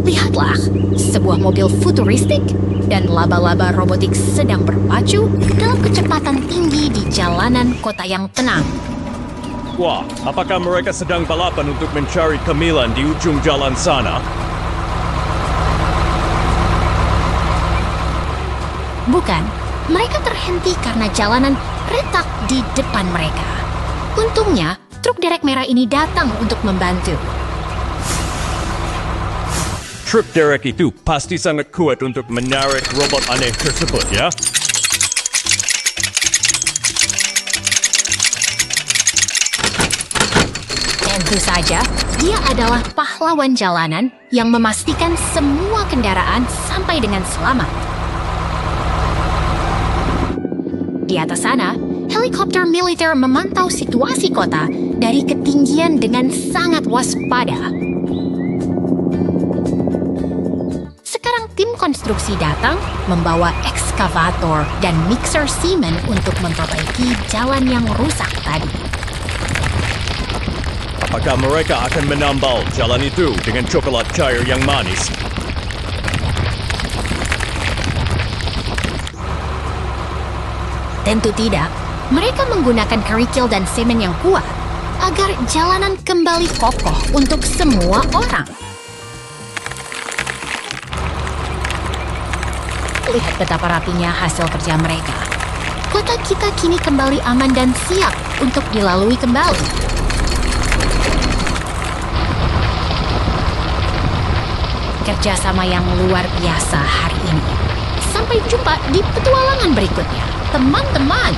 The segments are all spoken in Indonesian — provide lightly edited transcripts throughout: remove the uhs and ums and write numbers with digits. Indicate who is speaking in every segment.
Speaker 1: Lihatlah, sebuah mobil futuristik dan laba-laba robotik sedang berpacu dalam kecepatan tinggi di jalanan kota yang tenang.
Speaker 2: Wah, apakah mereka sedang balapan untuk mencari cemilan di ujung jalan sana?
Speaker 1: Bukan, mereka terhenti karena jalanan retak di depan mereka. Untungnya, truk derek merah ini datang untuk membantu.
Speaker 2: Truk derek itu pasti sangat kuat untuk menarik robot aneh tersebut, ya?
Speaker 1: Tentu saja, dia adalah pahlawan jalanan yang memastikan semua kendaraan sampai dengan selamat. Di atas sana, helikopter militer memantau situasi kota dari ketinggian dengan sangat waspada. Sekarang tim konstruksi datang membawa ekskavator dan mixer semen untuk memperbaiki jalan yang rusak tadi.
Speaker 2: Apakah mereka akan menambal jalan itu dengan coklat cair yang manis?
Speaker 1: Tentu tidak. Mereka menggunakan kerikil dan semen yang kuat agar jalanan kembali kokoh untuk semua orang. Lihat betapa rapinya hasil kerja mereka. Kota kita kini kembali aman dan siap untuk dilalui kembali. Kerjasama yang luar biasa hari ini. Sampai jumpa di petualangan berikutnya, teman-teman.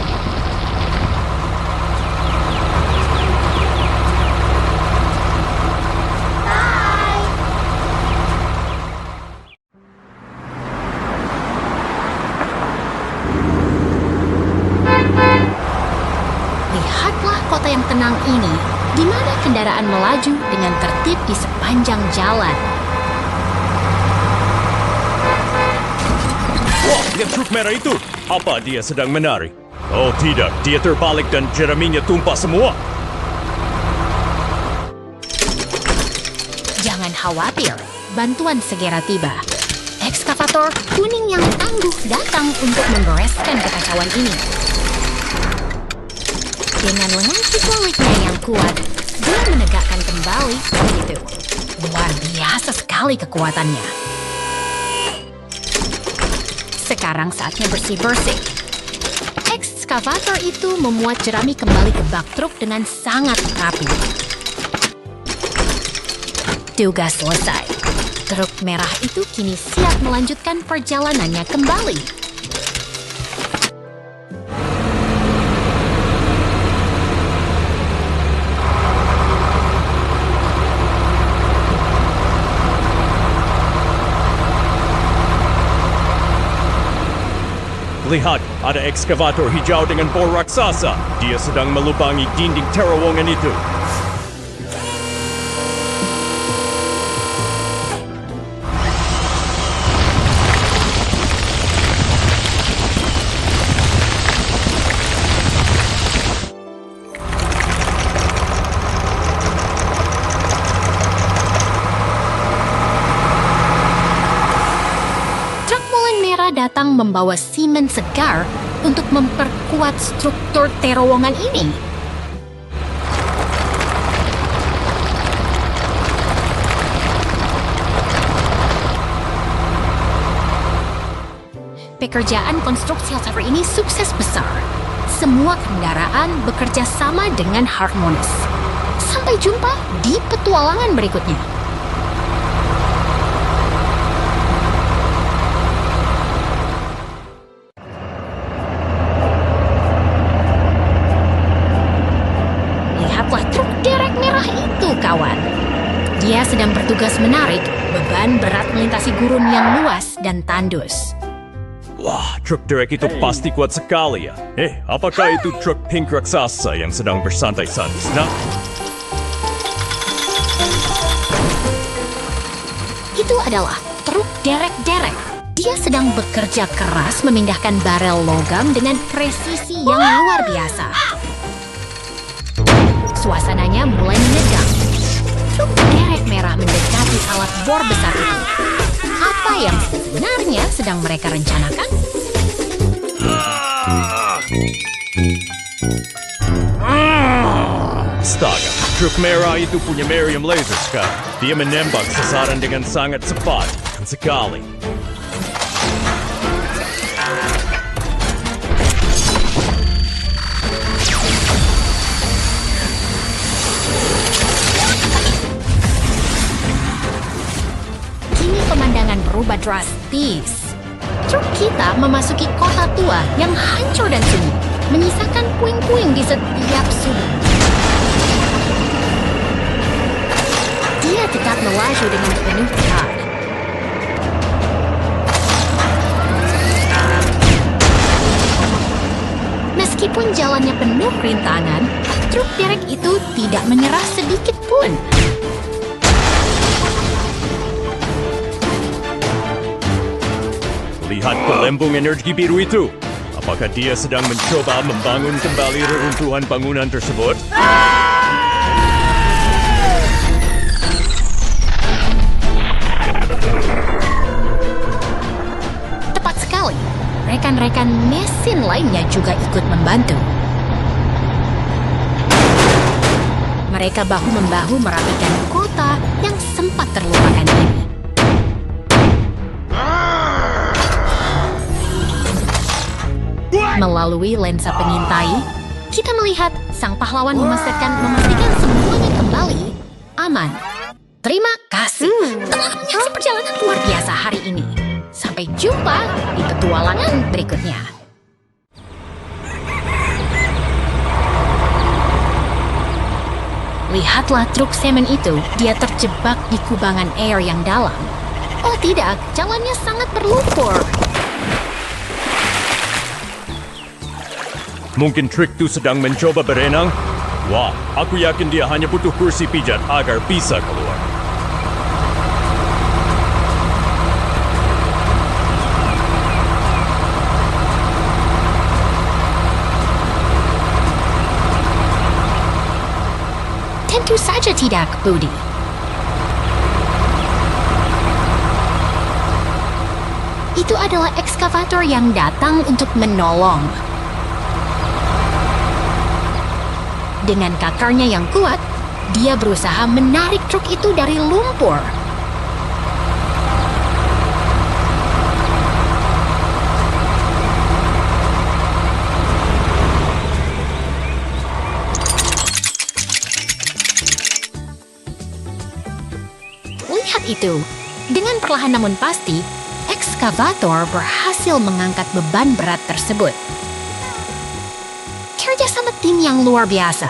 Speaker 1: Lihatlah kota yang tenang ini, di mana kendaraan melaju dengan tertib di sepanjang jalan.
Speaker 2: Wah, lihat truk merah itu! Apa dia sedang menari? Oh tidak, dia terbalik dan jeraminya tumpah semua.
Speaker 1: Jangan khawatir, bantuan segera tiba. Ekskavator kuning yang tangguh datang untuk membereskan kekacauan ini. Dengan lengan hidroliknya yang kuat, dia menegakkan kembali itu. Luar biasa sekali kekuatannya. Sekarang saatnya bersih-bersih. Ekskavator itu memuat jerami kembali ke bak truk dengan sangat rapi. Tugas selesai. Truk merah itu kini siap melanjutkan perjalanannya kembali.
Speaker 2: Lihat, ada ekskavator hijau dengan bor raksasa. Dia sedang melubangi dinding terowongan itu.
Speaker 1: Datang membawa semen segar untuk memperkuat struktur terowongan ini. Pekerjaan konstruksi shelter ini sukses besar. Semua kendaraan bekerja sama dengan harmonis. Sampai jumpa di petualangan berikutnya. Kawan. Dia sedang bertugas menarik beban berat melintasi gurun yang luas dan tandus.
Speaker 2: Wah, truk derek itu pasti kuat sekali ya. Apakah itu truk pink raksasa yang sedang bersantai-santai? Nah,
Speaker 1: itu adalah truk derek-derek. Dia sedang bekerja keras memindahkan barel logam dengan presisi yang luar biasa. Suasananya mulai menegang. merah mendekati alat bor besar itu. Apa yang sebenarnya sedang mereka rencanakan?
Speaker 2: Astaga, truk merah itu punya meriam laser sekarang. Dia menembak sasaran dengan sangat cepat dan sekali.
Speaker 1: Kini pemandangan berubah drastis. Truk kita memasuki kota tua yang hancur dan sunyi, menyisakan puing-puing di setiap sudut. Dia tetap melaju dengan penuh tekad. Meskipun jalannya penuh rintangan, truk derek itu tidak menyerah sedikit pun.
Speaker 2: Lihat gelembung energi biru itu. Apakah dia sedang mencoba membangun kembali reruntuhan bangunan tersebut?
Speaker 1: Tepat sekali. Rekan-rekan mesin lainnya juga ikut membantu. Mereka bahu-membahu merapikan kota yang sempat terlupakan ini. Melalui lensa pengintai, kita melihat sang pahlawan memastikan semuanya kembali aman. Terima kasih telah menyaksikan perjalanan luar biasa hari ini. Sampai jumpa di petualangan berikutnya. Lihatlah truk semen itu, dia terjebak di kubangan air yang dalam. Oh tidak, jalannya sangat berlumpur.
Speaker 2: Mungkin truk itu sedang mencoba berenang? Wah, aku yakin dia hanya butuh kursi pijat agar bisa keluar.
Speaker 1: Tentu saja tidak, Budi. Itu adalah ekskavator yang datang untuk menolong. Dengan kakarnya yang kuat, dia berusaha menarik truk itu dari lumpur. Lihat itu, dengan perlahan namun pasti, ekskavator berhasil mengangkat beban berat tersebut. Kerjasama tim yang luar biasa.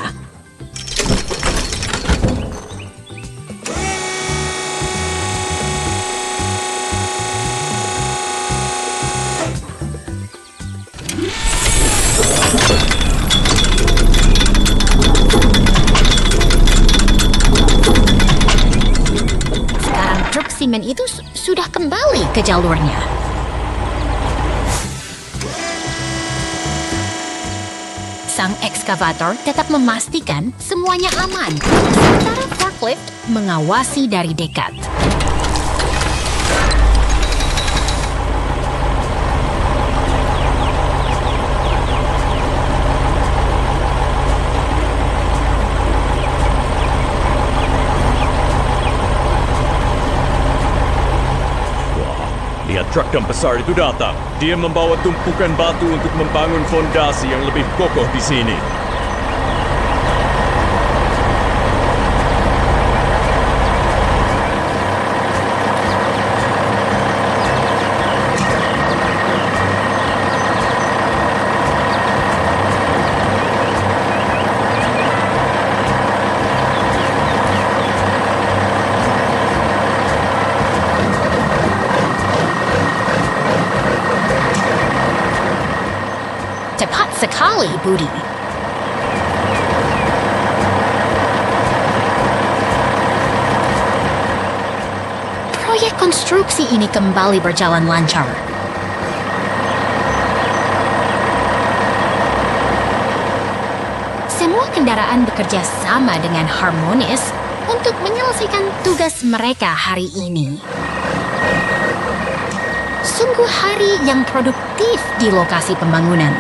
Speaker 1: Sekarang truk semen itu sudah kembali ke jalurnya. Sang ekskavator tetap memastikan semuanya aman, sementara forklift mengawasi dari dekat.
Speaker 2: Lihat truk dump besar itu datang. Dia membawa tumpukan batu untuk membangun fondasi yang lebih kokoh di sini.
Speaker 1: Cepat sekali, Budi. Proyek konstruksi ini kembali berjalan lancar. Semua kendaraan bekerja sama dengan harmonis, untuk menyelesaikan tugas mereka hari ini. Sungguh hari yang produktif di lokasi pembangunan.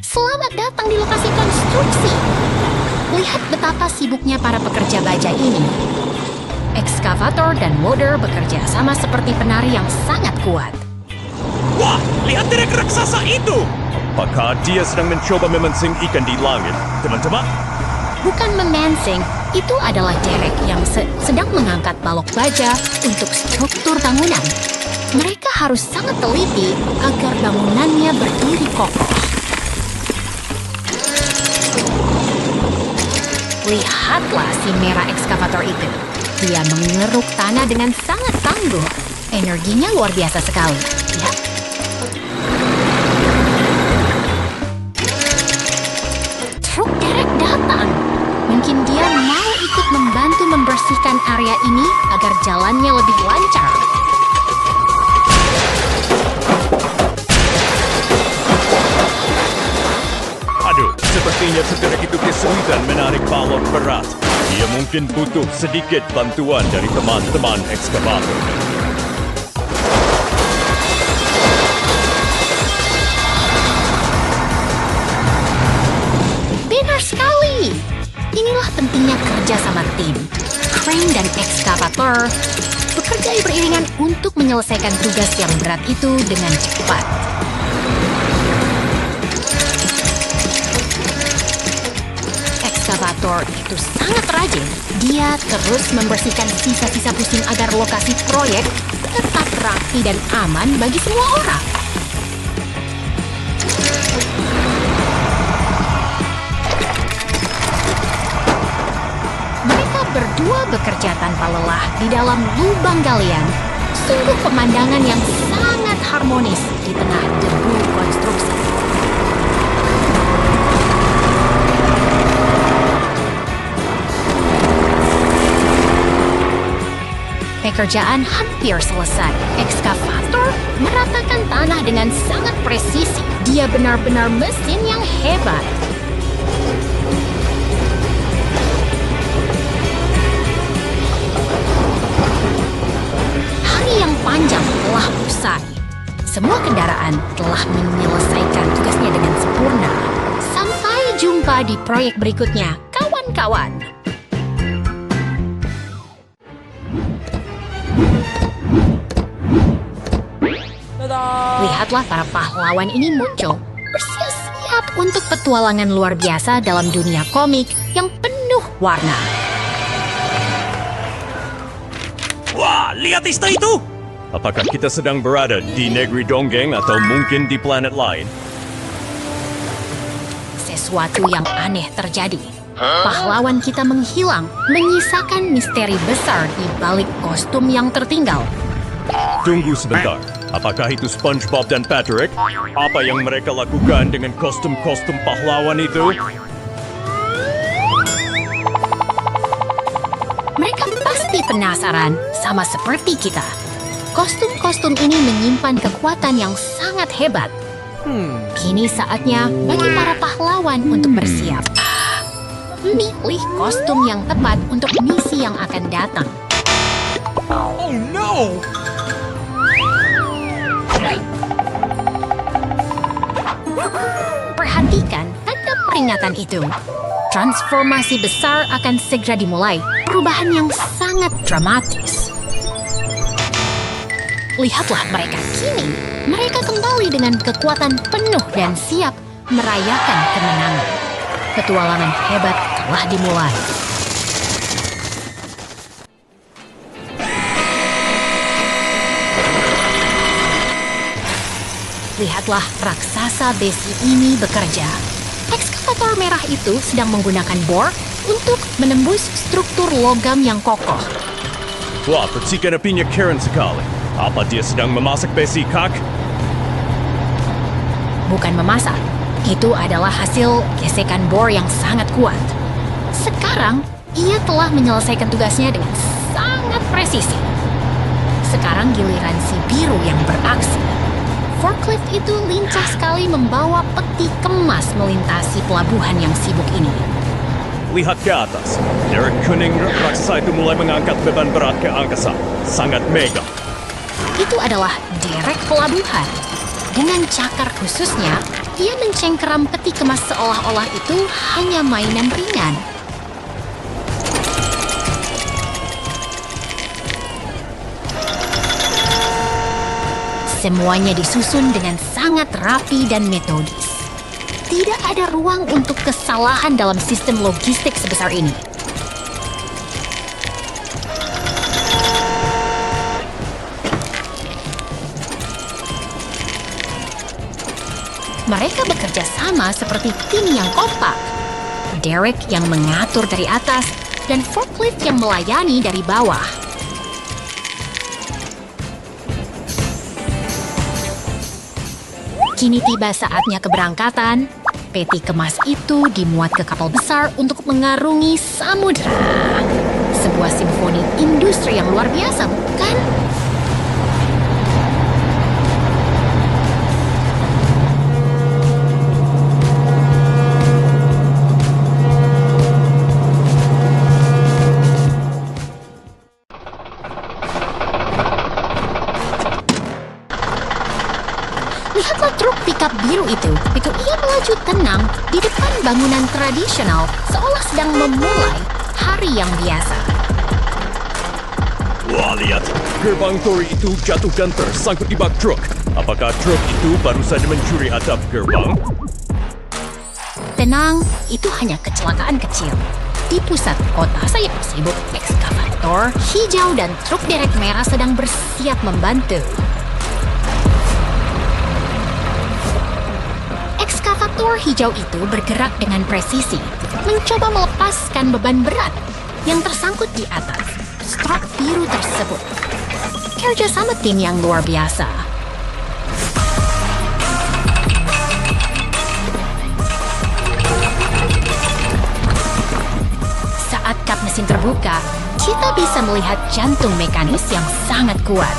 Speaker 1: Selamat datang di lokasi konstruksi. Lihat betapa sibuknya para pekerja baja ini. Ekskavator dan loader bekerja sama seperti penari yang sangat kuat.
Speaker 2: Wah, lihat derek raksasa itu! Apakah dia sedang mencoba memancing ikan di langit, teman-teman?
Speaker 1: Bukan memancing, itu adalah derek yang sedang mengangkat balok baja untuk struktur bangunan. Mereka harus sangat teliti agar bangunannya berdiri kokoh. Lihatlah si merah ekskavator itu. Dia mengeruk tanah dengan sangat tangguh. Energinya luar biasa sekali. Ya. Truk derek datang. Mungkin dia mau ikut membantu membersihkan area ini agar jalannya lebih lancar.
Speaker 2: Aduh, sepertinya sederek itu kesulitan menarik balok berat. Dia mungkin butuh sedikit bantuan dari teman-teman ekskavator.
Speaker 1: Benar sekali. Inilah pentingnya kerja sama tim. Crane dan ekskavator bekerja beriringan untuk menyelesaikan tugas yang berat itu dengan cepat. Ekskavator itu sangat rajin. Dia terus membersihkan sisa-sisa pusing agar lokasi proyek tetap rapi dan aman bagi semua orang. Mereka berdua bekerja tanpa lelah di dalam lubang galian. Sungguh pemandangan yang sangat harmonis di tengah debu konstruksi. Pekerjaan hampir selesai. Ekskavator meratakan tanah dengan sangat presisi. Dia benar-benar mesin yang hebat. Hari yang panjang telah usai. Semua kendaraan telah menyelesaikan tugasnya dengan sempurna. Sampai jumpa di proyek berikutnya, kawan-kawan. Lihatlah para pahlawan ini muncul, bersiap-siap untuk petualangan luar biasa dalam dunia komik yang penuh warna.
Speaker 2: Wah, lihat istana itu! Apakah kita sedang berada di negeri dongeng atau mungkin di planet lain?
Speaker 1: Sesuatu yang aneh terjadi. Pahlawan kita menghilang, menyisakan misteri besar di balik kostum yang tertinggal.
Speaker 2: Tunggu sebentar. Apakah itu SpongeBob dan Patrick? Apa yang mereka lakukan dengan kostum-kostum pahlawan itu?
Speaker 1: Mereka pasti penasaran, sama seperti kita. Kostum-kostum ini menyimpan kekuatan yang sangat hebat. Kini saatnya bagi para pahlawan untuk bersiap. Milih kostum yang tepat untuk misi yang akan datang.
Speaker 2: Oh no!
Speaker 1: Perhatikan tanda peringatan itu. Transformasi besar akan segera dimulai. Perubahan yang sangat dramatis. Lihatlah mereka kini. Mereka kembali dengan kekuatan penuh dan siap merayakan kemenangan. Petualangan hebat telah dimulai. Lihatlah raksasa besi ini bekerja. Ekskavator merah itu sedang menggunakan bor untuk menembus struktur logam yang kokoh.
Speaker 2: Wah, percikan apinya keren sekali. Apa dia sedang memasak besi, Kak?
Speaker 1: Bukan memasak. Itu adalah hasil gesekan bor yang sangat kuat. Sekarang, ia telah menyelesaikan tugasnya dengan sangat presisi. Sekarang giliran si biru yang beraksi. Forklift itu lincah sekali membawa peti kemas melintasi pelabuhan yang sibuk ini.
Speaker 2: Lihat ke atas. Derek kuning raksasa itu mulai mengangkat beban berat ke angkasa. Sangat mega.
Speaker 1: Itu adalah derek pelabuhan. Dengan cakar khususnya, ia mencengkeram peti kemas seolah-olah itu hanya mainan ringan. Semuanya disusun dengan sangat rapi dan metodis. Tidak ada ruang untuk kesalahan dalam sistem logistik sebesar ini. Mereka bekerja sama seperti tim yang kompak. Derek yang mengatur dari atas dan forklift yang melayani dari bawah. Kini tiba saatnya keberangkatan. Peti kemas itu dimuat ke kapal besar untuk mengarungi samudera. Sebuah simfoni industri yang luar biasa, bukan? Lihatlah truk pickup biru itu. Ia melaju tenang di depan bangunan tradisional seolah sedang memulai hari yang biasa.
Speaker 2: Wah, lihat. Gerbang tori itu jatuh dan tersangkut di bak truk. Apakah truk itu baru saja mencuri atap gerbang?
Speaker 1: Tenang, itu hanya kecelakaan kecil. Di pusat kota saya sibuk, ekskavator hijau dan truk derek merah sedang bersiap membantu. Ekskavator hijau itu bergerak dengan presisi, mencoba melepaskan beban berat yang tersangkut di atas truk biru tersebut. Kerja sama tim yang luar biasa. Saat kap mesin terbuka, kita bisa melihat jantung mekanis yang sangat kuat.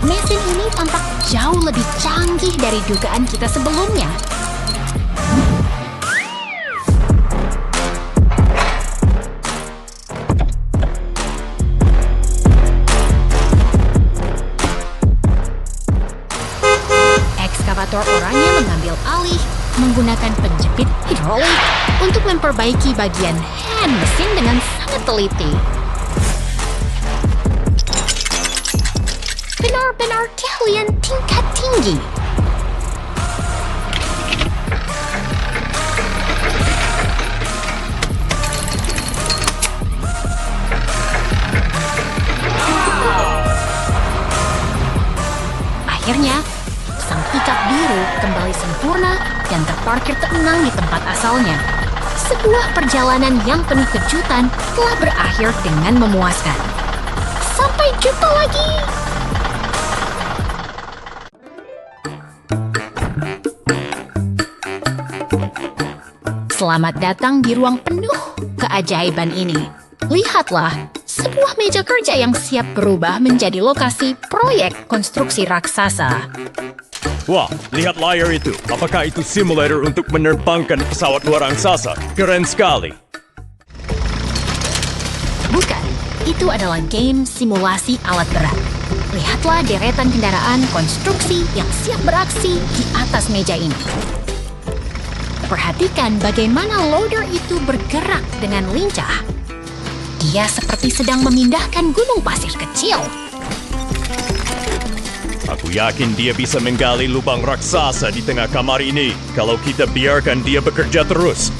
Speaker 1: Mesin ini tampak jauh lebih canggih dari dugaan kita sebelumnya. Ekskavator oranye mengambil alih menggunakan penjepit hidrolik untuk memperbaiki bagian hand mesin dengan sangat teliti. Benar-benar keahlian tingkat tinggi. Akhirnya, sang pickup biru kembali sempurna dan terparkir tenang di tempat asalnya. Sebuah perjalanan yang penuh kejutan telah berakhir dengan memuaskan. Sampai jumpa lagi! Selamat datang di ruang penuh keajaiban ini. Lihatlah, sebuah meja kerja yang siap berubah menjadi lokasi proyek konstruksi raksasa.
Speaker 2: Wah, lihat layar itu. Apakah itu simulator untuk menerbangkan pesawat luar angkasa? Keren sekali.
Speaker 1: Bukan, itu adalah game simulasi alat berat. Lihatlah deretan kendaraan konstruksi yang siap beraksi di atas meja ini. Perhatikan bagaimana loader itu bergerak dengan lincah. Dia seperti sedang memindahkan gunung pasir kecil.
Speaker 2: Aku yakin dia bisa menggali lubang raksasa di tengah kamar ini kalau kita biarkan dia bekerja terus.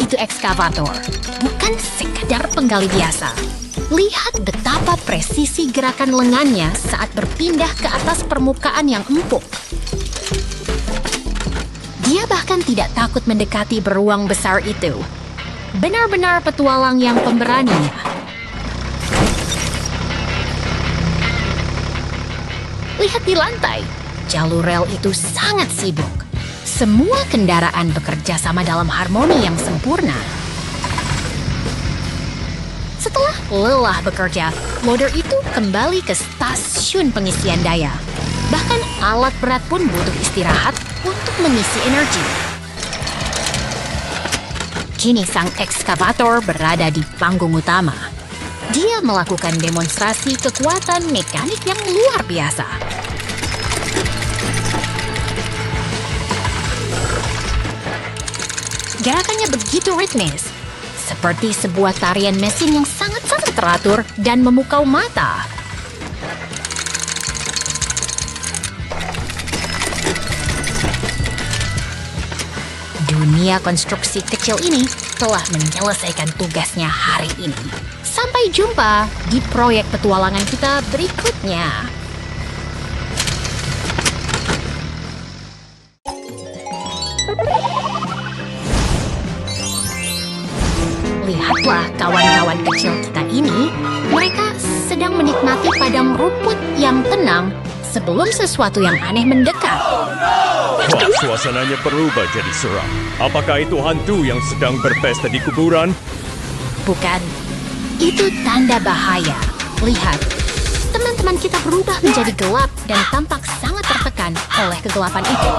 Speaker 1: Itu ekskavator, bukan sekadar penggali biasa. Lihat betapa presisi gerakan lengannya saat berpindah ke atas permukaan yang empuk. Dia bahkan tidak takut mendekati beruang besar itu. Benar-benar petualang yang pemberani. Lihat di lantai, jalur rel itu sangat sibuk. Semua kendaraan bekerja sama dalam harmoni yang sempurna. Setelah lelah bekerja, loader itu kembali ke stasiun pengisian daya. Bahkan alat berat pun butuh istirahat untuk mengisi energi. Kini sang ekskavator berada di panggung utama. Dia melakukan demonstrasi kekuatan mekanik yang luar biasa. Gerakannya begitu ritmis, seperti sebuah tarian mesin yang sangat-sangat teratur dan memukau mata. Dunia konstruksi kecil ini telah menyelesaikan tugasnya hari ini. Sampai jumpa di proyek petualangan kita berikutnya. Lihatlah kawan-kawan kecil kita ini, mereka sedang menikmati padang rumput yang tenang sebelum sesuatu yang aneh mendekat.
Speaker 2: Wah, suasananya berubah jadi seram. Apakah itu hantu yang sedang berpesta di kuburan?
Speaker 1: Bukan, itu tanda bahaya. Lihat, teman-teman kita berubah menjadi gelap dan tampak sangat tertekan oleh kegelapan itu.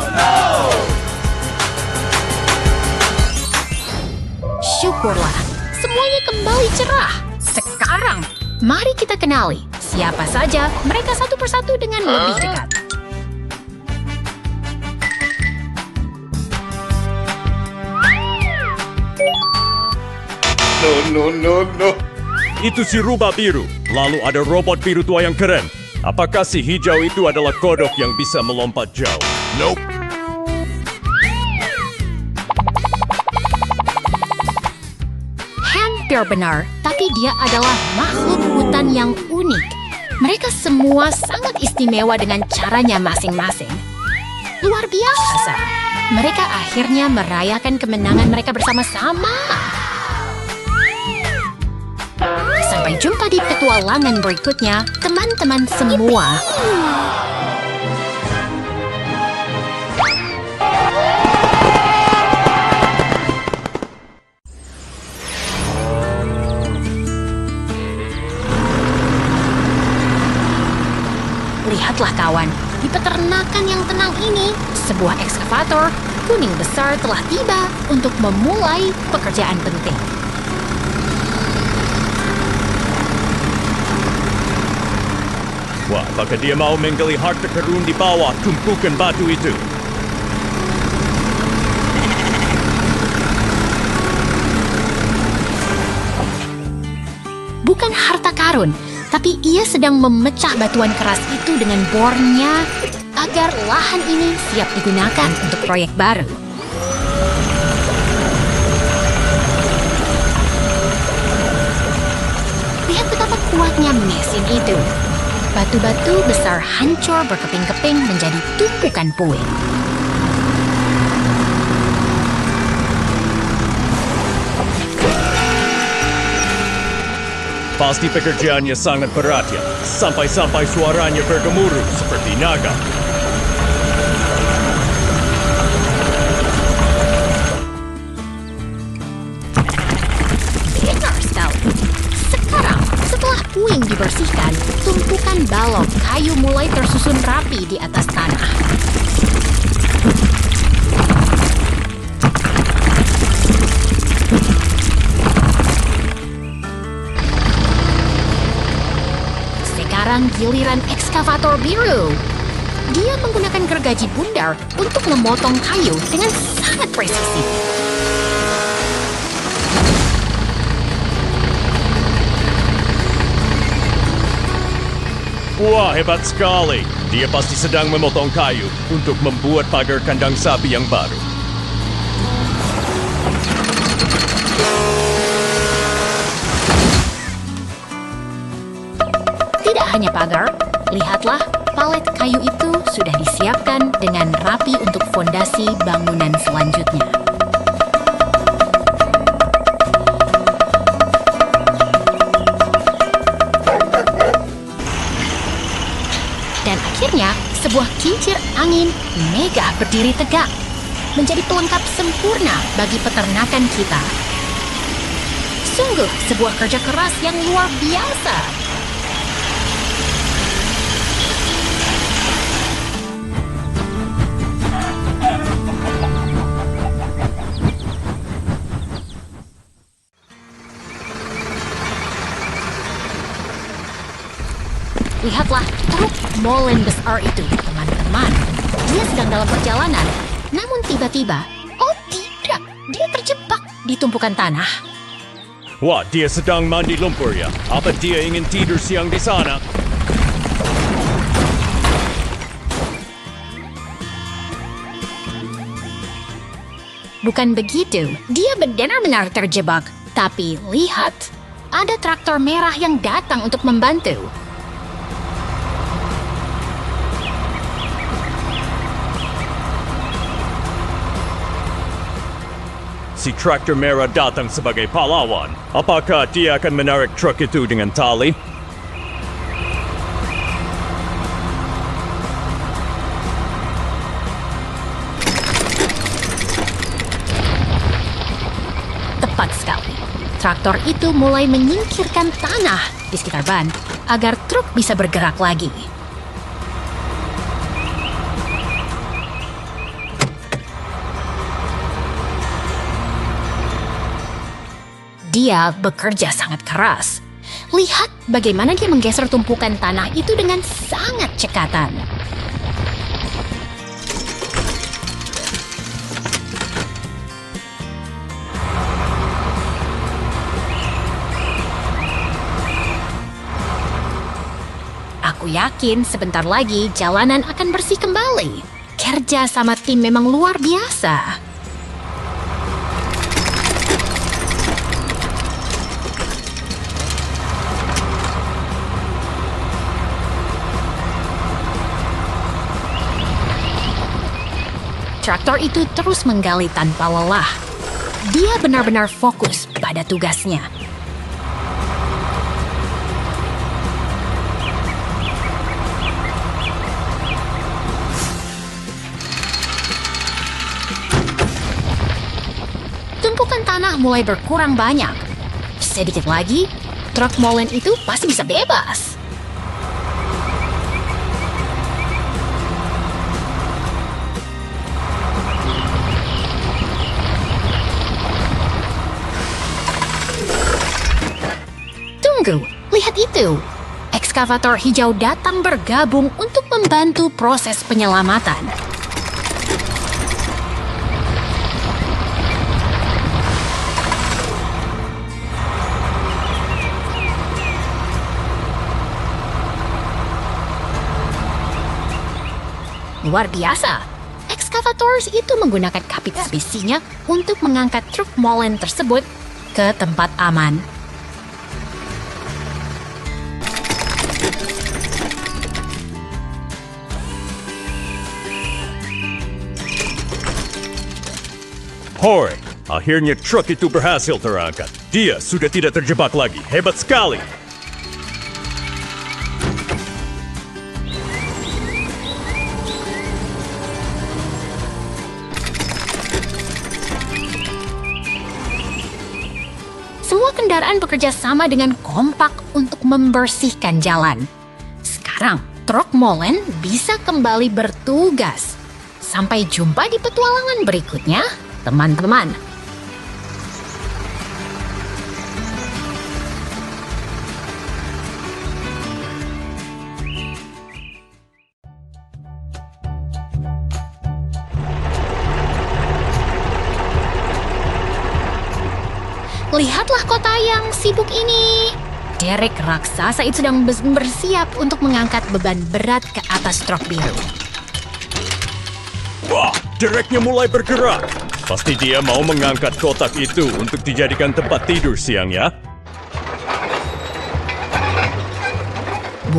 Speaker 1: Syukurlah, semuanya kembali cerah. Sekarang, mari kita kenali siapa saja mereka satu persatu dengan lebih dekat.
Speaker 2: No. Itu si rubah biru. Lalu ada robot biru tua yang keren. Apakah si hijau itu adalah kodok yang bisa melompat jauh? Nope.
Speaker 1: Hampir benar, tapi dia adalah makhluk hutan yang unik. Mereka semua sangat istimewa dengan caranya masing-masing. Luar biasa. Mereka akhirnya merayakan kemenangan mereka bersama-sama. Sampai jumpa di petualangan berikutnya, teman-teman semua. Lihatlah kawan, di peternakan yang tenang ini, sebuah ekskavator kuning besar telah tiba untuk memulai pekerjaan penting.
Speaker 2: Wah, apakah dia mau menggali harta karun di bawah tumpukan batu itu?
Speaker 1: Bukan harta karun, tapi ia sedang memecah batuan keras itu dengan bornya agar lahan ini siap digunakan untuk proyek baru. Lihat betapa kuatnya mesin itu. Batu-batu besar hancur berkeping-keping menjadi tumpukan puing.
Speaker 2: Pasti pekerjaannya sangat berat ya. Sampai-sampai suaranya bergemuruh seperti naga.
Speaker 1: Benar sekali. Sekarang, setelah puing dibersihkan, tumpukan balok kayu mulai tersusun rapi di atas tanah. Sekarang giliran ekskavator biru. Dia menggunakan gergaji bundar untuk memotong kayu dengan sangat presisi.
Speaker 2: Wah, hebat sekali. Dia pasti sedang memotong kayu untuk membuat pagar kandang sapi yang baru.
Speaker 1: tidak hanya pagar, lihatlah palet kayu itu sudah disiapkan dengan rapi untuk fondasi bangunan selanjutnya. Dan akhirnya, sebuah kincir angin megah berdiri tegak, menjadi pelengkap sempurna bagi peternakan kita. Sungguh sebuah kerja keras yang luar biasa. Lihatlah truk molen besar itu, teman-teman. Dia sedang dalam perjalanan. Namun tiba-tiba, oh tidak, dia terjebak di tumpukan tanah.
Speaker 2: Wah, dia sedang mandi lumpur ya. Apa dia ingin tidur siang di sana?
Speaker 1: Bukan begitu, dia benar-benar terjebak. Tapi lihat, ada traktor merah yang datang untuk membantu.
Speaker 2: Si traktor merah datang sebagai pahlawan. Apakah dia akan menarik truk itu dengan tali?
Speaker 1: Tepat sekali. Traktor itu mulai menyingkirkan tanah di sekitar ban agar truk bisa bergerak lagi. Dia bekerja sangat keras. Lihat bagaimana dia menggeser tumpukan tanah itu dengan sangat cekatan. Aku yakin sebentar lagi jalanan akan bersih kembali. Kerja sama tim memang luar biasa. Traktor itu terus menggali tanpa lelah. Dia benar-benar fokus pada tugasnya. Tumpukan tanah mulai berkurang banyak. Sedikit lagi, truk molen itu pasti bisa bebas. Tunggu, lihat itu. Ekskavator hijau datang bergabung untuk membantu proses penyelamatan. Luar biasa. Ekskavator itu menggunakan kapital besinya untuk mengangkat truk molen tersebut ke tempat aman.
Speaker 2: Hore, akhirnya truk itu berhasil terangkat. Dia sudah tidak terjebak lagi. Hebat sekali.
Speaker 1: Semua kendaraan bekerja sama dengan kompak untuk membersihkan jalan. Sekarang, truk molen bisa kembali bertugas. Sampai jumpa di petualangan berikutnya, teman-teman. Lihatlah kota yang sibuk ini. Derek raksasa itu sedang bersiap untuk mengangkat beban berat ke atas truk biru.
Speaker 2: Wah, dereknya mulai bergerak. Pasti dia mau mengangkat kotak itu untuk dijadikan tempat tidur siang ya.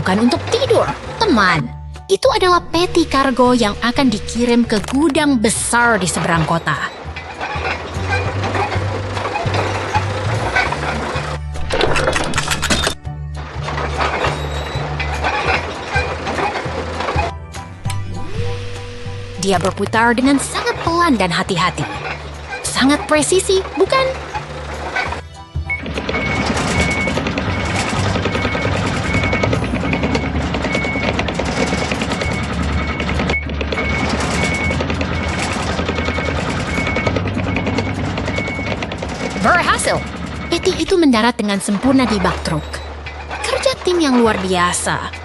Speaker 1: bukan untuk tidur, teman. Itu adalah peti kargo yang akan dikirim ke gudang besar di seberang kota. Dia berputar dengan sangat pelan dan hati-hati. Sangat presisi, bukan? Berhasil! Peti itu mendarat dengan sempurna di bak truk. Kerja tim yang luar biasa.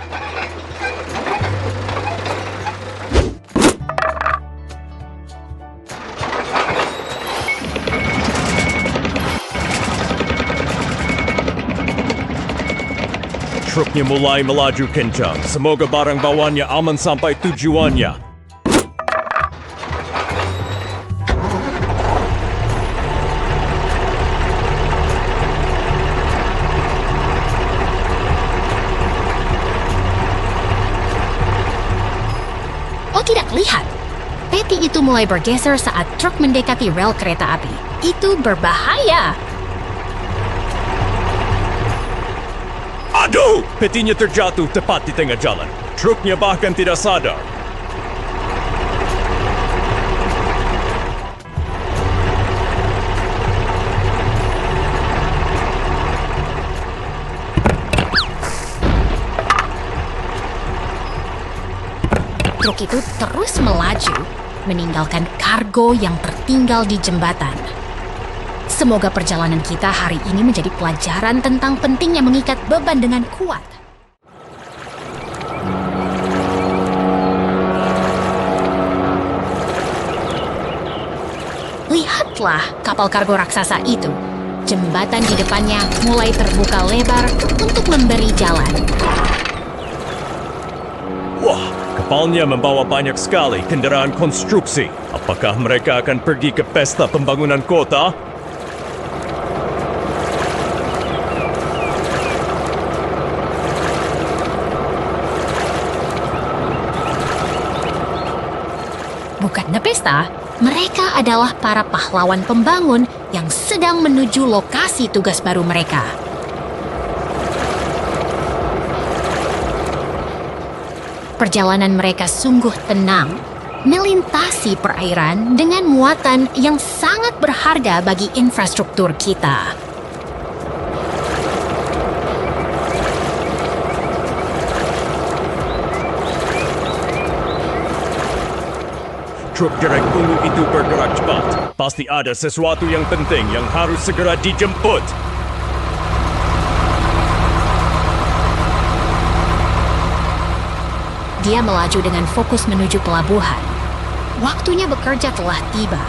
Speaker 2: Truknya mulai melaju kencang. Semoga barang bawaannya aman sampai tujuannya.
Speaker 1: Oh tidak, lihat. Peti itu mulai bergeser saat truk mendekati rel kereta api. Itu berbahaya.
Speaker 2: Aduh! Petinya terjatuh tepat di tengah jalan. Truknya bahkan tidak sadar.
Speaker 1: Truk itu terus melaju, meninggalkan kargo yang tertinggal di jembatan. Semoga perjalanan kita hari ini menjadi pelajaran tentang pentingnya mengikat beban dengan kuat. Lihatlah kapal kargo raksasa itu. Jembatan di depannya mulai terbuka lebar untuk memberi jalan.
Speaker 2: Wah, kapalnya membawa banyak sekali kendaraan konstruksi. Apakah mereka akan pergi ke pesta pembangunan kota?
Speaker 1: Bukan pesta, mereka adalah para pahlawan pembangun yang sedang menuju lokasi tugas baru mereka. Perjalanan mereka sungguh tenang, melintasi perairan dengan muatan yang sangat berharga bagi infrastruktur kita.
Speaker 2: Truk derek ungu itu bergerak cepat. Pasti ada sesuatu yang penting yang harus segera dijemput.
Speaker 1: Dia melaju dengan fokus menuju pelabuhan. Waktunya bekerja telah tiba.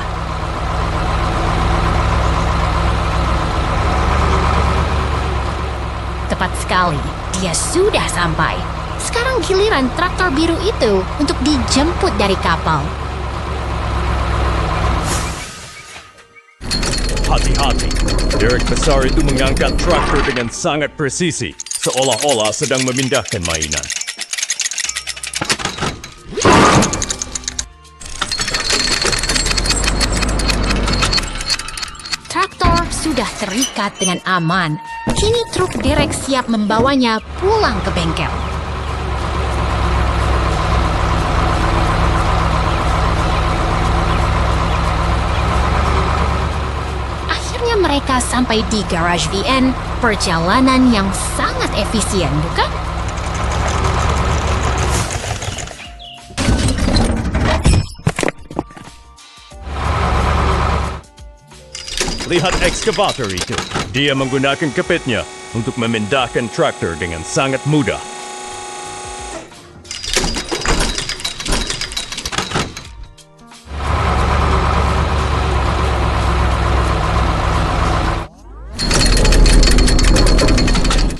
Speaker 1: Tepat sekali, dia sudah sampai. Sekarang giliran traktor biru itu untuk dijemput dari kapal.
Speaker 2: Hati-hati, derek besar itu mengangkat traktor dengan sangat presisi, seolah-olah sedang memindahkan mainan.
Speaker 1: Traktor sudah terikat dengan aman. Kini truk derek siap membawanya pulang ke bengkel. Mereka sampai di Garage VN, perjalanan yang sangat efisien, bukan?
Speaker 2: Lihat ekskavator itu. Dia menggunakan kepitnya untuk memindahkan traktor dengan sangat mudah.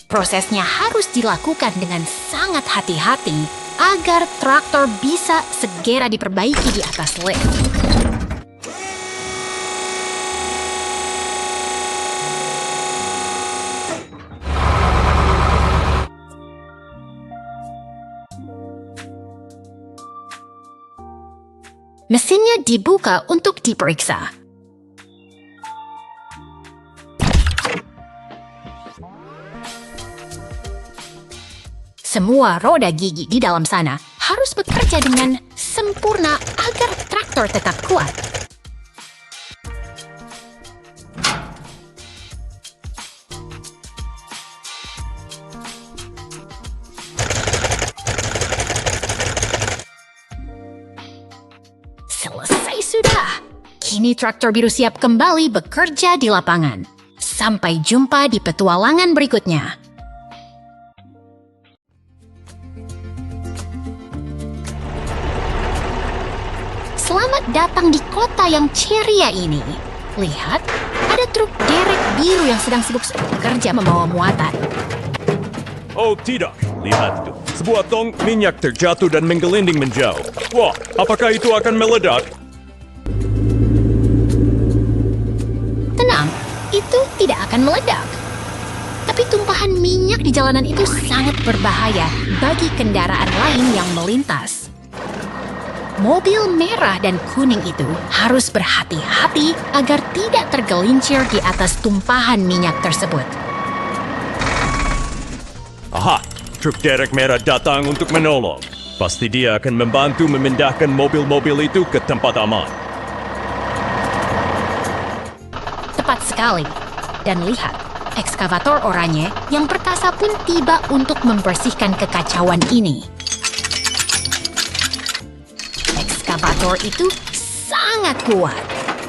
Speaker 1: Prosesnya harus dilakukan dengan sangat hati-hati agar traktor bisa segera diperbaiki di atas lift. Mesinnya dibuka untuk diperiksa. Semua roda gigi di dalam sana harus bekerja dengan sempurna agar traktor tetap kuat. Selesai sudah. Kini traktor biru siap kembali bekerja di lapangan. Sampai jumpa di petualangan berikutnya. Selamat datang di kota yang ceria ini. Lihat, ada truk derek biru yang sedang sibuk bekerja membawa muatan.
Speaker 2: Oh tidak, lihat itu. Sebuah tong minyak terjatuh dan menggelinding menjauh. Wah, apakah itu akan meledak?
Speaker 1: Tenang, itu tidak akan meledak. Tapi tumpahan minyak di jalanan itu sangat berbahaya bagi kendaraan lain yang melintas. Mobil merah dan kuning itu harus berhati-hati agar tidak tergelincir di atas tumpahan minyak tersebut.
Speaker 2: Aha, truk derek merah datang untuk menolong. Pasti dia akan membantu memindahkan mobil-mobil itu ke tempat aman.
Speaker 1: Tepat sekali. Dan lihat, ekskavator oranye yang perkasa pun tiba untuk membersihkan kekacauan ini. Ekskavator itu sangat kuat.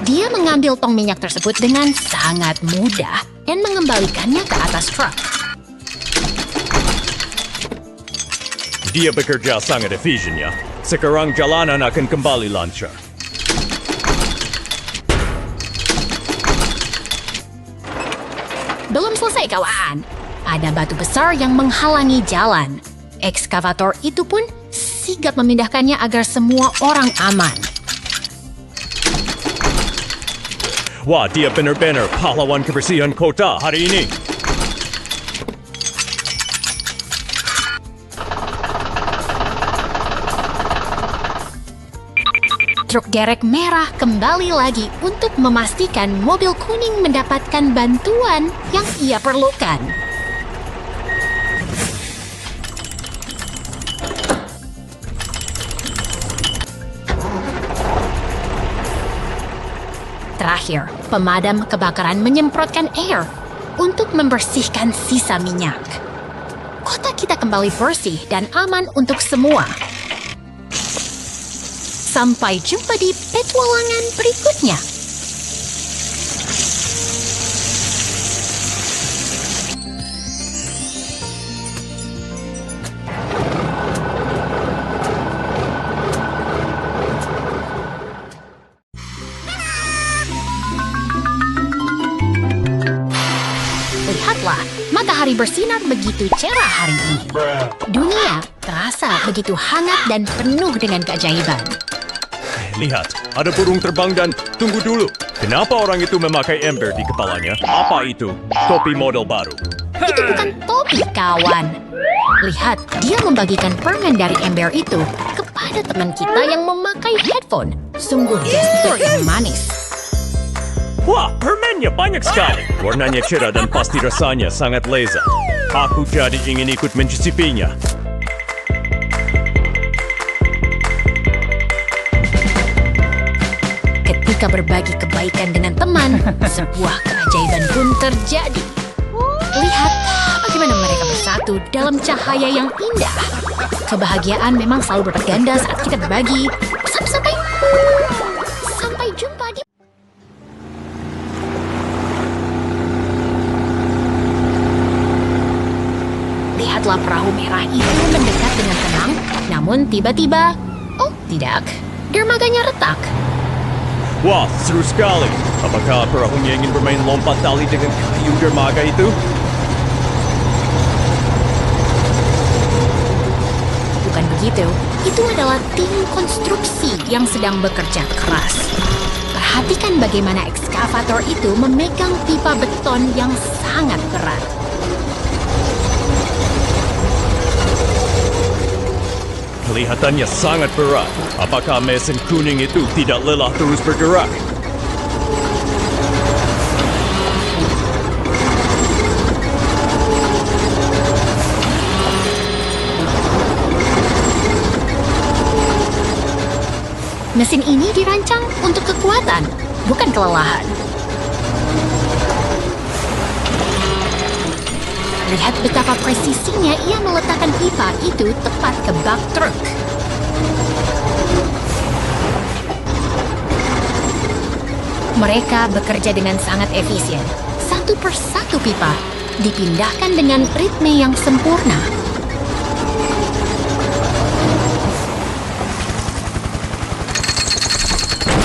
Speaker 1: Dia mengambil tong minyak tersebut dengan sangat mudah dan mengembalikannya ke atas truk.
Speaker 2: Dia bekerja sangat efisien ya. Sekarang jalanan akan kembali lancar.
Speaker 1: Belum selesai kawan. Ada batu besar yang menghalangi jalan. Ekskavator itu pun sigap memindahkannya agar semua orang aman.
Speaker 2: Wah, dia benar-benar pahlawan kebersihan kota hari ini.
Speaker 1: Truk derek merah kembali lagi untuk memastikan mobil kuning mendapatkan bantuan yang ia perlukan. Terakhir, pemadam kebakaran menyemprotkan air untuk membersihkan sisa minyak. Kota kita kembali bersih dan aman untuk semua. Sampai jumpa di petualangan berikutnya. Lihatlah, matahari bersinar begitu cerah hari ini. Dunia terasa begitu hangat dan penuh dengan keajaiban.
Speaker 2: Lihat, ada burung terbang dan tunggu dulu. Kenapa orang itu memakai ember di kepalanya? Apa itu? Topi model baru.
Speaker 1: Itu bukan topi, kawan. Lihat, dia membagikan permen dari ember itu kepada teman kita yang memakai headphone. Sungguh gestur yang manis.
Speaker 2: Wah, permennya banyak sekali. Warnanya cerah dan pasti rasanya sangat lezat. Aku jadi ingin ikut mencicipinya.
Speaker 1: Ketika berbagi kebaikan dengan teman, sebuah keajaiban pun terjadi. Lihat bagaimana mereka bersatu dalam cahaya yang indah. Kebahagiaan memang selalu berganda saat kita berbagi. Sampai jumpa di... Lihatlah perahu merah itu mendekat dengan tenang, namun tiba-tiba, oh tidak, dermaganya retak.
Speaker 2: Wah, seru sekali. Apakah perahunya ingin bermain lompat tali dengan kayu dermaga itu?
Speaker 1: Bukan begitu, itu adalah tim konstruksi yang sedang bekerja keras. Perhatikan bagaimana ekskavator itu memegang pipa beton yang sangat berat.
Speaker 2: kelihatannya sangat berat. Apakah mesin kuning itu tidak lelah terus bergerak?
Speaker 1: Mesin ini dirancang untuk kekuatan, bukan kelelahan. Lihat betapa presisinya ia meletakkan pipa itu tepat ke bak truk. Mereka bekerja dengan sangat efisien. Satu persatu pipa dipindahkan dengan ritme yang sempurna.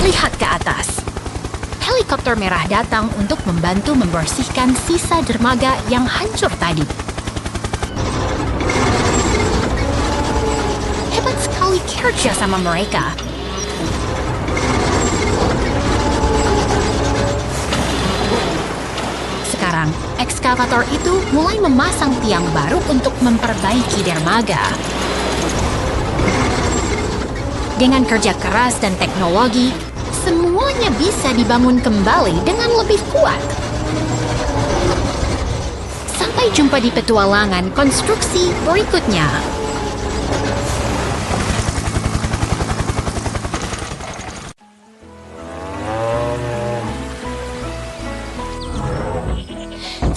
Speaker 1: Lihat ke atas. Helikopter merah datang untuk membantu membersihkan sisa dermaga yang hancur tadi. Hebat sekali kerja sama mereka. Sekarang, ekskavator itu mulai memasang tiang baru untuk memperbaiki dermaga. Dengan kerja keras dan teknologi, semuanya bisa dibangun kembali dengan lebih kuat. Sampai jumpa di petualangan konstruksi berikutnya.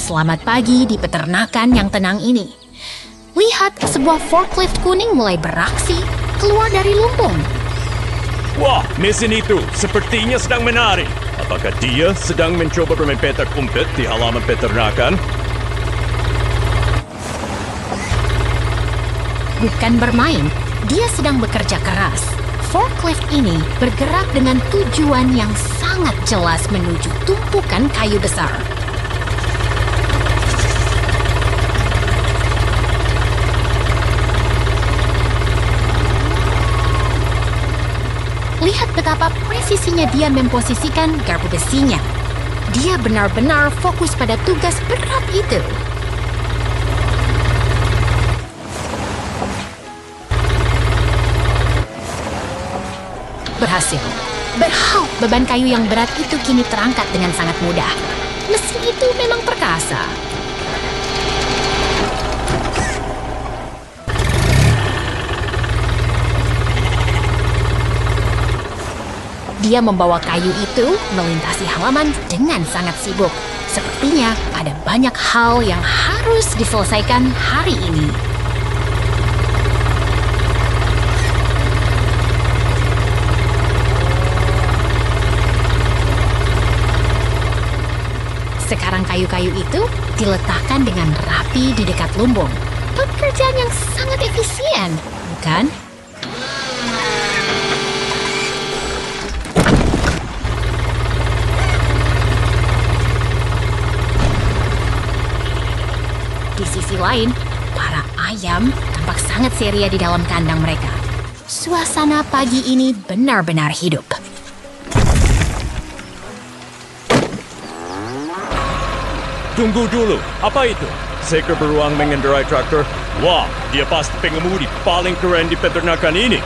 Speaker 1: Selamat pagi di peternakan yang tenang ini. Lihat, sebuah forklift kuning mulai beraksi keluar dari lumbung.
Speaker 2: Wah, mesin itu sepertinya sedang menari. Apakah dia sedang mencoba bermain petak umpet di halaman peternakan?
Speaker 1: Bukan bermain, dia sedang bekerja keras. Forklift ini bergerak dengan tujuan yang sangat jelas menuju tumpukan kayu besar. Lihat betapa presisinya dia memposisikan garpu besinya. Dia benar-benar fokus pada tugas berat itu. Berhasil. Beban kayu yang berat itu kini terangkat dengan sangat mudah. Mesin itu memang perkasa. Dia membawa kayu itu melintasi halaman dengan sangat sibuk. Sepertinya ada banyak hal yang harus diselesaikan hari ini. Sekarang kayu-kayu itu diletakkan dengan rapi di dekat lumbung. Pekerjaan yang sangat efisien, bukan? Di sisi lain, para ayam tampak sangat ceria di dalam kandang mereka. Suasana pagi ini benar-benar hidup.
Speaker 2: Tunggu dulu, apa itu? Seekor beruang mengendarai traktor? Wah, dia pasti pengemudi paling keren di peternakan ini.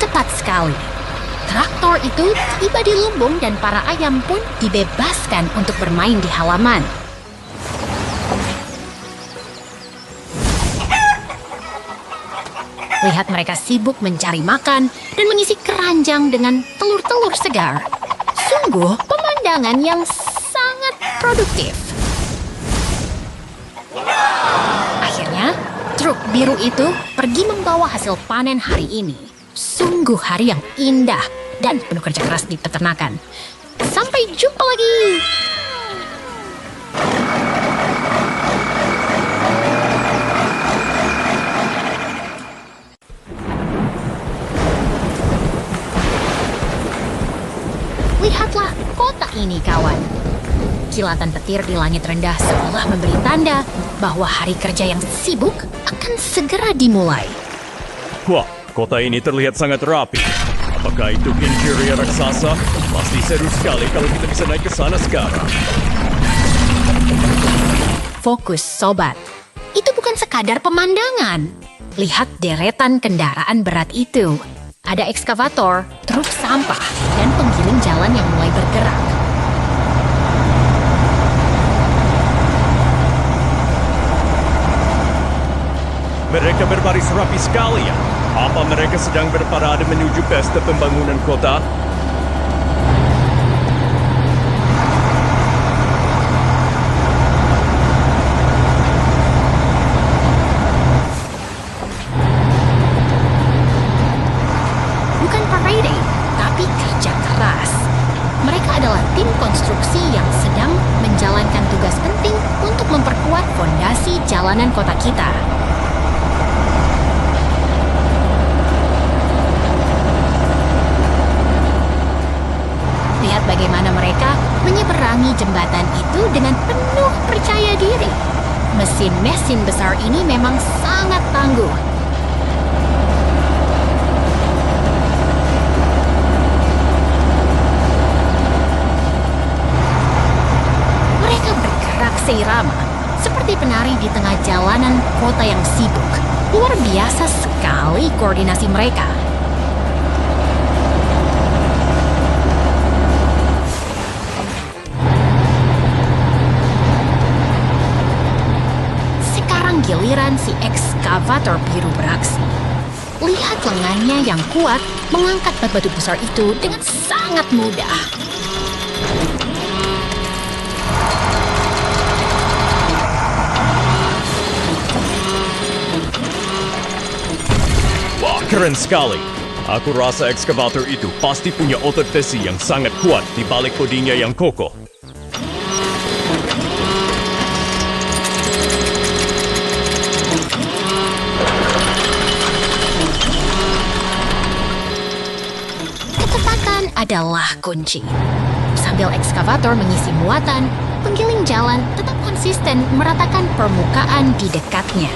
Speaker 1: Tepat sekali. Traktor itu tiba di lumbung dan para ayam pun dibebaskan untuk bermain di halaman. Lihat mereka sibuk mencari makan dan mengisi keranjang dengan telur-telur segar. Sungguh pemandangan yang sangat produktif. Akhirnya, truk biru itu pergi membawa hasil panen hari ini. Sungguh hari yang indah dan penuh kerja keras di peternakan. Sampai jumpa lagi. Lihatlah kota ini, kawan. Kilatan petir di langit rendah seolah memberi tanda bahwa hari kerja yang sibuk akan segera dimulai.
Speaker 2: Wah, kota ini terlihat sangat rapi. Apakah itu interior raksasa? Pasti seru sekali kalau kita bisa naik ke sana sekarang.
Speaker 1: Fokus, sobat. Itu bukan sekadar pemandangan. Lihat deretan kendaraan berat itu. Ada ekskavator, truk sampah, dan penggiling jalan yang mulai bergerak.
Speaker 2: Mereka berbaris rapi sekali ya. Apa mereka sedang berparade menuju pesta pembangunan kota?
Speaker 1: Bukan parade, tapi kerja keras. Mereka adalah tim konstruksi yang sedang menjalankan tugas penting untuk memperkuat fondasi jalanan kota kita. Lihat bagaimana mereka menyeberangi jembatan itu dengan penuh percaya diri. Mesin-mesin besar ini memang sangat tangguh. Mereka bergerak seirama, seperti penari di tengah jalanan kota yang sibuk. Luar biasa sekali koordinasi mereka. Giliran si ekskavator biru beraksi. Lihat lengannya yang kuat mengangkat batu besar itu dengan sangat mudah.
Speaker 2: Wah, keren sekali. Aku rasa ekskavator itu pasti punya otot besi yang sangat kuat di balik bodinya yang kokoh.
Speaker 1: Adalah kunci. Sambil ekskavator mengisi muatan, penggiling jalan tetap konsisten meratakan permukaan di dekatnya.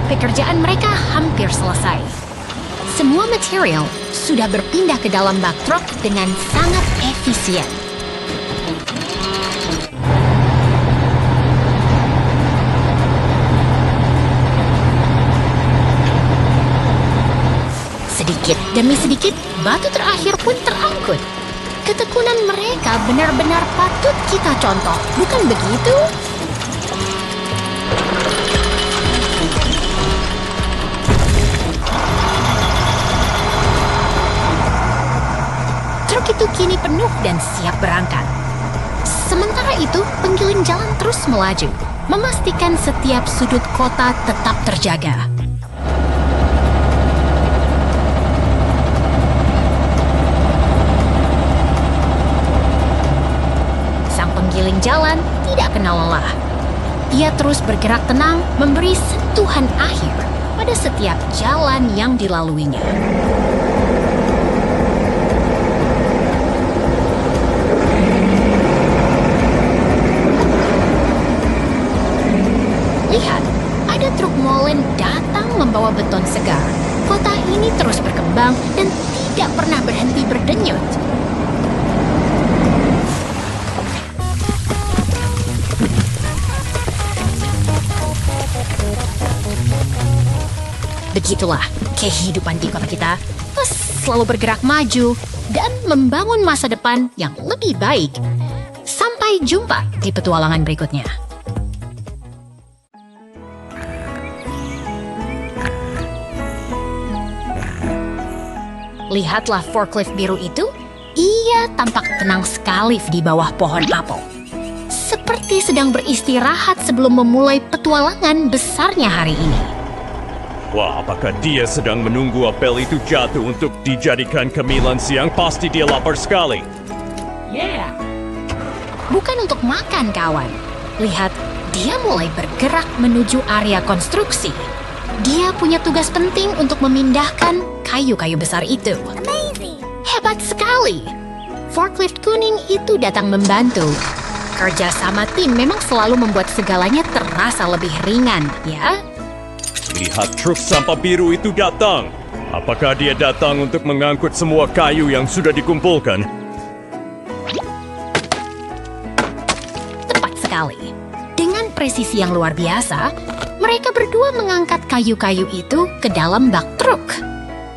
Speaker 1: Pekerjaan mereka hampir selesai. Semua material sudah berpindah ke dalam bak truk dengan sangat efisien. Sedikit demi sedikit, batu terakhir pun terangkut. Ketekunan mereka benar-benar patut kita contoh, bukan begitu? Truk itu kini penuh dan siap berangkat. Sementara itu, penggiling jalan terus melaju, memastikan setiap sudut kota tetap terjaga. Penggiling jalan tidak kenal lelah. Ia terus bergerak tenang, memberi sentuhan akhir pada setiap jalan yang dilaluinya. Lihat, ada truk molen datang membawa beton segar. Kota ini terus berkembang dan tidak pernah berhenti berdenyut. Begitulah kehidupan di kota kita, selalu bergerak maju dan membangun masa depan yang lebih baik. Sampai jumpa di petualangan berikutnya. Lihatlah forklift biru itu, ia tampak tenang sekali di bawah pohon apel. Seperti sedang beristirahat sebelum memulai petualangan besarnya hari ini.
Speaker 2: Wah, apakah dia sedang menunggu apel itu jatuh untuk dijadikan cemilan siang? Pasti dia lapar sekali.
Speaker 1: Bukan untuk makan, kawan. Lihat, dia mulai bergerak menuju area konstruksi. Dia punya tugas penting untuk memindahkan kayu-kayu besar itu. Hebat sekali. Forklift kuning itu datang membantu. Kerja sama tim memang selalu membuat segalanya terang. terasa lebih ringan, ya.
Speaker 2: Lihat truk sampah biru itu datang. Apakah dia datang untuk mengangkut semua kayu yang sudah dikumpulkan?
Speaker 1: Tepat sekali. Dengan presisi yang luar biasa, mereka berdua mengangkat kayu-kayu itu ke dalam bak truk.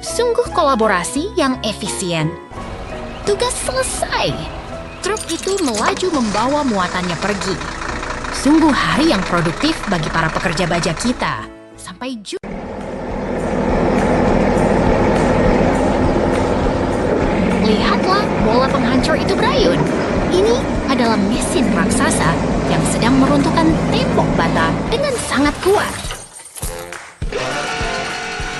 Speaker 1: Sungguh kolaborasi yang efisien. Tugas selesai. Truk itu melaju membawa muatannya pergi. Sungguh hari yang produktif bagi para pekerja baja kita. Sampai jumpa. Lihatlah bola penghancur itu berayun. Ini adalah mesin raksasa yang sedang meruntuhkan tembok bata dengan sangat kuat.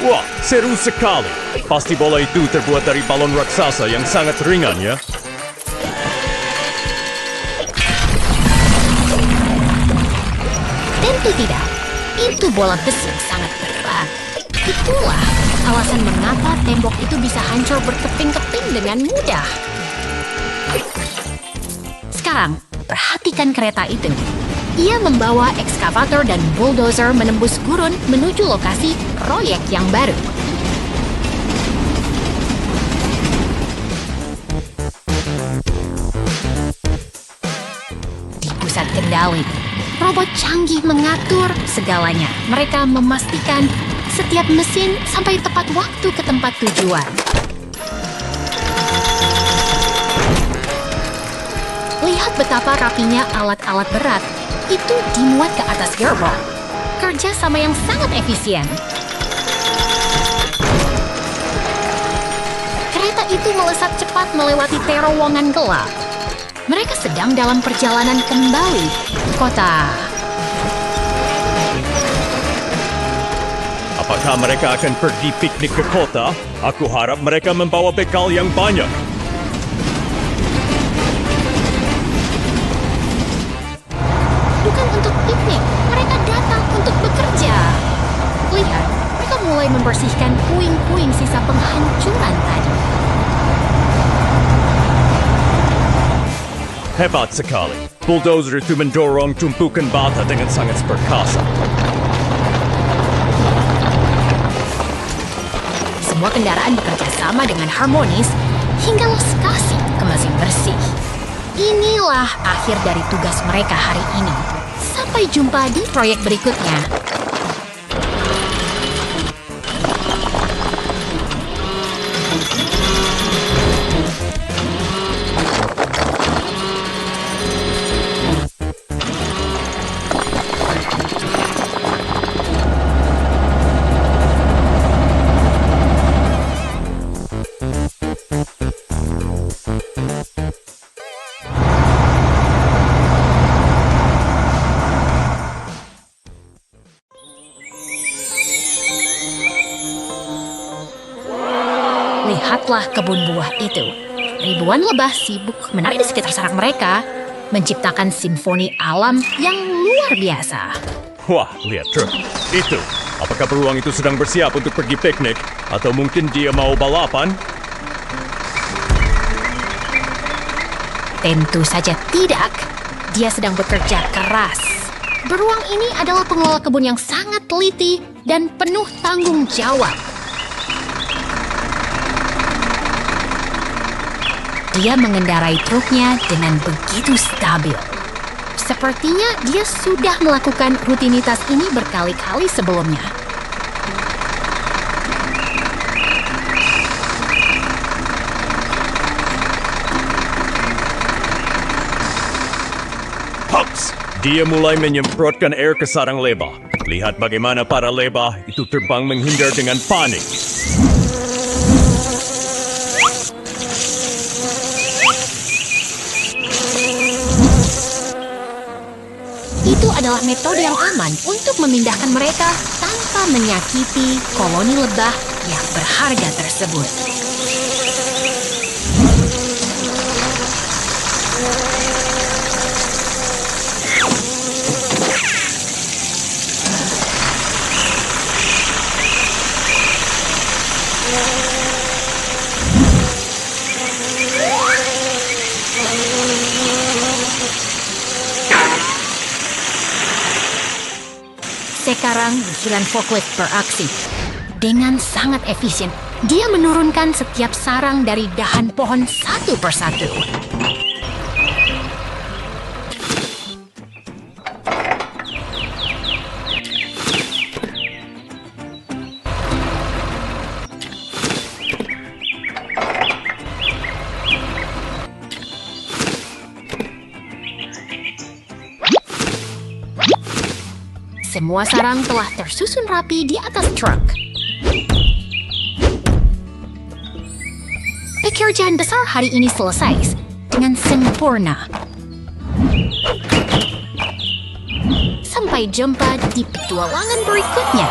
Speaker 2: Wah, seru sekali. Pasti bola itu terbuat dari balon raksasa yang sangat ringan ya.
Speaker 1: Tentu tidak. Itu bola besi yang sangat berat. Itulah alasan mengapa tembok itu bisa hancur berkeping-keping dengan mudah. Sekarang, perhatikan kereta itu. Ia membawa ekskavator dan bulldozer menembus gurun menuju lokasi proyek yang baru. Di pusat kendali, robot canggih mengatur segalanya. Mereka memastikan setiap mesin sampai tepat waktu ke tempat tujuan. Lihat betapa rapinya alat-alat berat itu dimuat ke atas gerbong. Kerja sama yang sangat efisien. Kereta itu melesat cepat melewati terowongan gelap. Mereka sedang dalam perjalanan kembali ke kota.
Speaker 2: Apakah mereka akan pergi piknik ke kota? Aku harap mereka membawa bekal yang banyak.
Speaker 1: Bukan untuk piknik, mereka datang untuk bekerja. Lihat, mereka mulai membersihkan puing-puing sisa penghancuran tadi.
Speaker 2: Hebat sekali. Bulldozer itu mendorong tumpukan bata dengan sangat perkasa.
Speaker 1: Semua kendaraan bekerja sama dengan harmonis hingga lokasi ke mesin bersih. Inilah akhir dari tugas mereka hari ini. Sampai jumpa di proyek berikutnya. Lihatlah kebun buah itu. Ribuan lebah sibuk menari di sekitar sarang mereka, menciptakan simfoni alam yang luar biasa.
Speaker 2: Wah, lihat truk. Itu. Apakah beruang itu sedang bersiap untuk pergi piknik? Atau mungkin dia mau balapan?
Speaker 1: Tentu saja tidak. Dia sedang bekerja keras. Beruang ini adalah pengelola kebun yang sangat teliti dan penuh tanggung jawab. Dia mengendarai truknya dengan begitu stabil. Sepertinya dia sudah melakukan rutinitas ini berkali-kali sebelumnya.
Speaker 2: Hups! Dia mulai menyemprotkan air ke sarang lebah. Lihat bagaimana para lebah itu terbang menghindar dengan panik.
Speaker 1: Itu adalah metode yang aman untuk memindahkan mereka tanpa menyakiti koloni lebah yang berharga tersebut. sarang menghilang forklift beraksi. Dengan sangat efisien, dia menurunkan setiap sarang dari dahan pohon satu persatu. Semua sarang telah tersusun rapi di atas truk. Pekerjaan besar hari ini selesai dengan sempurna. Sampai jumpa di petualangan berikutnya.